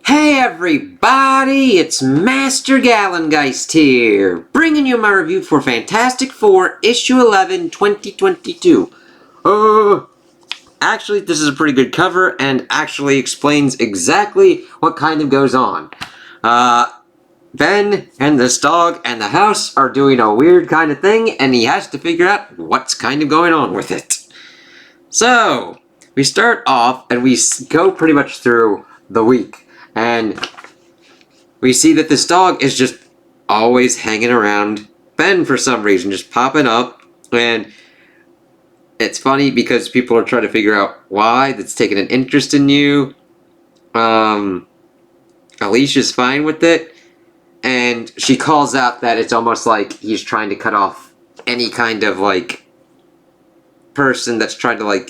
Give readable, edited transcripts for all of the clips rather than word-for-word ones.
Hey everybody, it's Master Gallengeist here, bringing you my review for Fantastic Four, Issue 11, 2022. Actually, this is a pretty good cover, and actually explains exactly what kind of goes on. Ben and this dog and the house are doing a weird kind of thing, and he has to figure out what's kind of going on with it. So, we start off, and we go pretty much through the week. And we see that this dog is just always hanging around Ben for some reason, just popping up. And it's funny because people are trying to figure out why that's taking an interest in you. Alicia's fine with it. And she calls out that it's almost like he's trying to cut off any kind of, person that's trying to,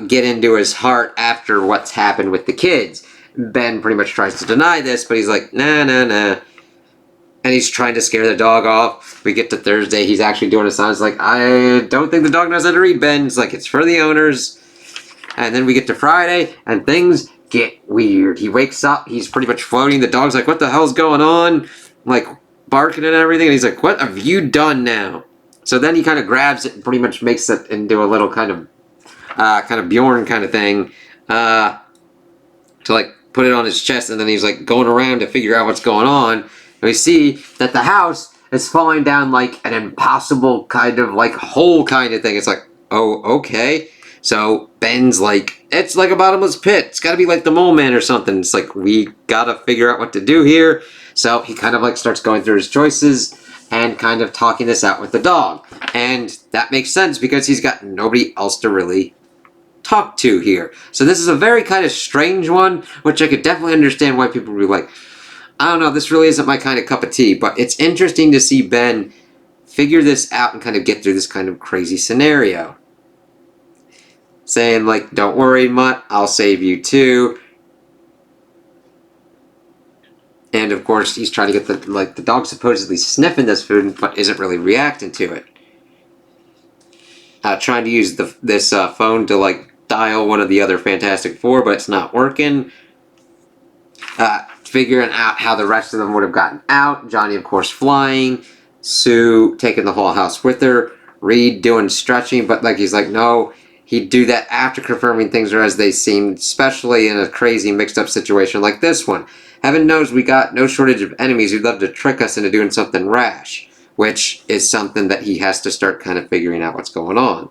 get into his heart after what's happened with the kids. Ben pretty much tries to deny this, but he's like, nah. And he's trying to scare the dog off. We get to Thursday, he's actually doing a sign. It's like, I don't think the dog knows how to read, Ben. It's like, it's for the owners. And then we get to Friday, and things get weird. He wakes up, he's pretty much floating. The dog's like, what the hell's going on? Like, barking and everything. And he's like, what have you done now? So then he kind of grabs it and pretty much makes it into a little kind of Bjorn kind of thing. To put it on his chest, and then he's going around to figure out what's going on. And we see that the house is falling down like an impossible kind of hole kind of thing. It's like, oh, okay. So Ben's like, it's like a bottomless pit. It's got to be like the Mole Man or something. It's like, we gotta figure out what to do here. So he kind of starts going through his choices and kind of talking this out with the dog. And that makes sense because he's got nobody else to really talk to here. So this is a very kind of strange one, which I could definitely understand why people would be like, I don't know, this really isn't my kind of cup of tea, but it's interesting to see Ben figure this out and kind of get through this kind of crazy scenario. Saying don't worry, Mutt, I'll save you too. And of course, he's trying to get the dog supposedly sniffing this food, but isn't really reacting to it. Trying to use this phone to dial one of the other Fantastic Four, but it's not working. Figuring out how the rest of them would have gotten out. Johnny, of course, flying. Sue taking the whole house with her. Reed doing stretching, but he's like, no, he'd do that after confirming things are as they seem, especially in a crazy mixed-up situation like this one. Heaven knows we got no shortage of enemies who'd love to trick us into doing something rash, which is something that he has to start kind of figuring out what's going on.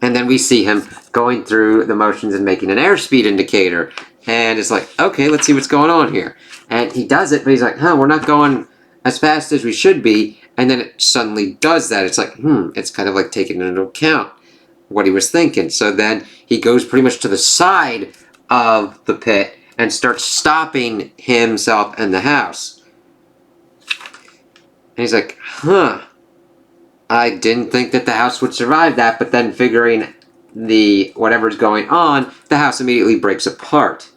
And then we see him going through the motions and making an airspeed indicator. And it's like, okay, let's see what's going on here. And he does it, but he's like, we're not going as fast as we should be. And then it suddenly does that. It's like, it's kind of taking into account what he was thinking. So then he goes pretty much to the side of the pit and starts stopping himself and the house. And he's like, I didn't think that the house would survive that, but then figuring whatever's going on, the house immediately breaks apart.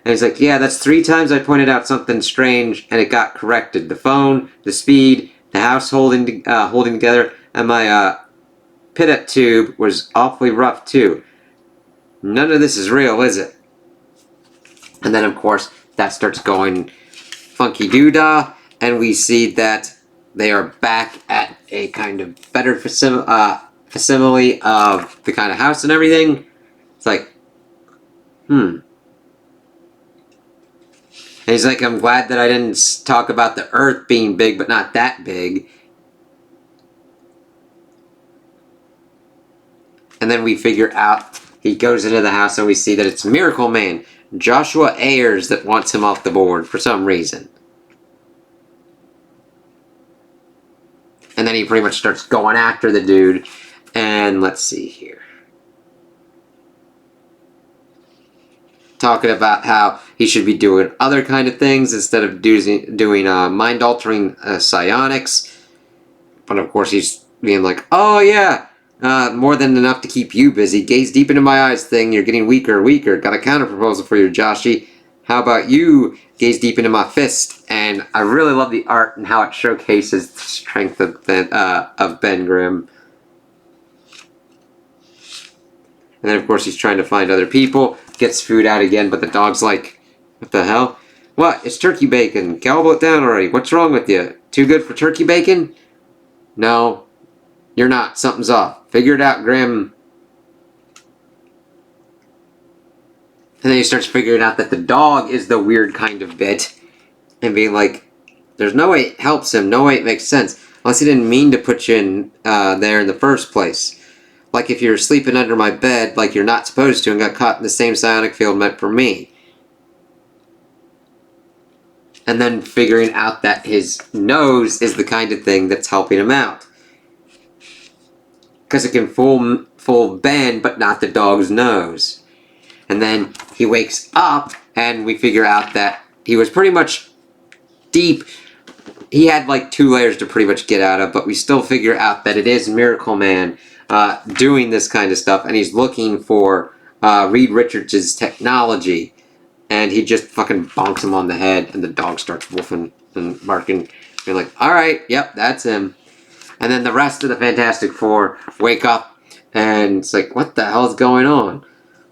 And he's like, yeah, that's 3 times I pointed out something strange, and it got corrected. The phone, the speed, the house holding together, and my pit tube was awfully rough too. None of this is real, is it? And then, of course, that starts going funky doodah, and we see that they are back at a kind of better facsimile of the kind of house and everything. It's like, And he's like, I'm glad that I didn't talk about the Earth being big, but not that big. And then we figure out, he goes into the house and we see that it's Miracle Man, Joshua Ayers, that wants him off the board for some reason. And then he pretty much starts going after the dude. And let's see here. Talking about how he should be doing other kind of things instead of doing mind-altering psionics. But of course he's being like, oh yeah, more than enough to keep you busy. Gaze deep into my eyes thing. You're getting weaker and weaker. Got a counter-proposal for you, Joshy. How about you gaze deep into my fist? And I really love the art and how it showcases the strength of Ben Grimm. And then, of course, he's trying to find other people. gets food out again, but the dog's like, what the hell? What? It's turkey bacon. Gobble it down already. What's wrong with you? Too good for turkey bacon? No, you're not. Something's off. Figure it out, Grim. And then he starts figuring out that the dog is the weird kind of bit. And being like, there's no way it helps him. No way it makes sense. Unless he didn't mean to put you in there in the first place. Like if you're sleeping under my bed like you're not supposed to and got caught in the same psionic field meant for me. And then figuring out that his nose is the kind of thing that's helping him out. Because it can fool Ben, but not the dog's nose. And then he wakes up, and we figure out that he was pretty much deep. He had like 2 layers to pretty much get out of, but we still figure out that it is Miracle Man doing this kind of stuff, and he's looking for Reed Richards' technology. And he just fucking bonks him on the head, and the dog starts woofing and barking. You're like, alright, yep, that's him. And then the rest of the Fantastic Four wake up, and it's like, what the hell is going on?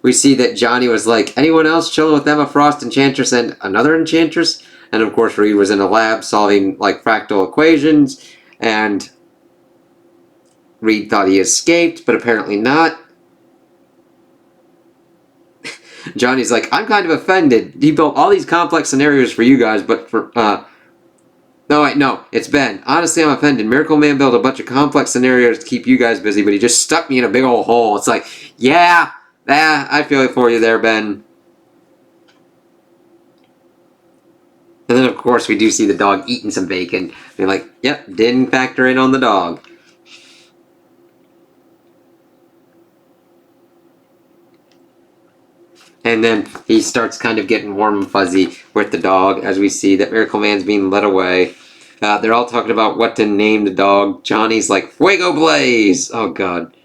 We see that Johnny was like, anyone else chilling with Emma Frost, Enchantress, and another Enchantress? And of course, Reed was in a lab solving like fractal equations, and Reed thought he escaped, but apparently not. Johnny's like, I'm kind of offended. He built all these complex scenarios for you guys, but for, no, wait, no, it's Ben. Honestly, I'm offended. Miracle Man built a bunch of complex scenarios to keep you guys busy, but he just stuck me in a big old hole. It's like, yeah, I feel it for you there, Ben. And then, of course, we do see the dog eating some bacon. We're like, yep, didn't factor in on the dog. And then he starts kind of getting warm and fuzzy with the dog as we see that Miracle Man's being led away. They're all talking about what to name the dog. Johnny's like, Fuego Blaze! Oh, God.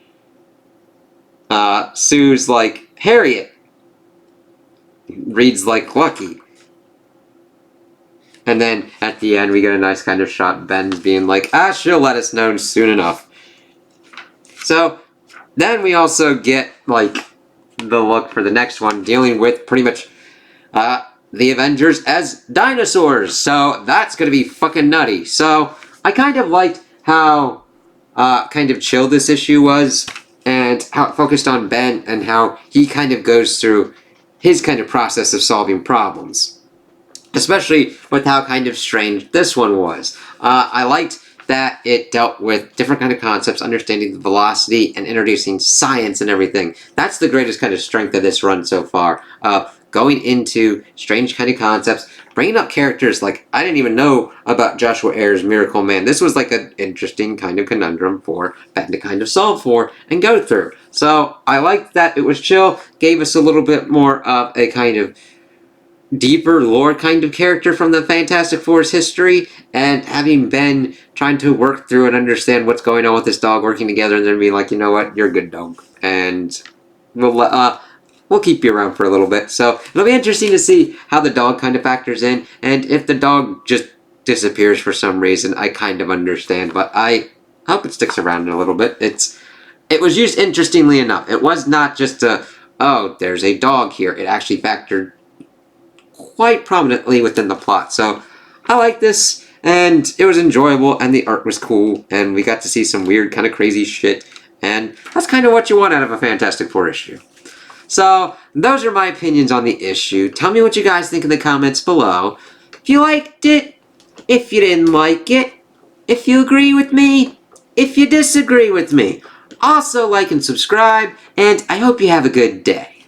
Sue's like, Harriet. Reed's like, Lucky. And then at the end, we get a nice kind of shot. Ben's being like, she'll let us know soon enough. So then we also get, like, the look for the next one, dealing with pretty much the Avengers as dinosaurs. So that's going to be fucking nutty. So I kind of liked how kind of chill this issue was, and how it focused on Ben and how he kind of goes through his kind of process of solving problems. Especially with how kind of strange this one was. I liked that it dealt with different kind of concepts, understanding the velocity, and introducing science and everything. That's the greatest kind of strength of this run so far. Going into strange kind of concepts, bringing up characters like, I didn't even know about Joshua Ayers' Miracle Man. This was like an interesting kind of conundrum for Ben to kind of solve for and go through. So I liked that it was chill, gave us a little bit more of a kind of deeper lore kind of character from the Fantastic Four's history, and having Ben trying to work through and understand what's going on with this dog, working together, and then being like, you know what, you're a good dog, and we'll keep you around for a little bit. So it'll be interesting to see how the dog kind of factors in, and if the dog just disappears for some reason, I kind of understand, but I hope it sticks around in a little bit. It was used interestingly enough. It was not just there's a dog here. It actually factored quite prominently within the plot. So I like this, and it was enjoyable, and the art was cool, and we got to see some weird kind of crazy shit, and that's kind of what you want out of a Fantastic Four issue. So those are my opinions on the issue. Tell me what you guys think in the comments below. If you liked it, if you didn't like it, if you agree with me, if you disagree with me. Also like and subscribe, and I hope you have a good day.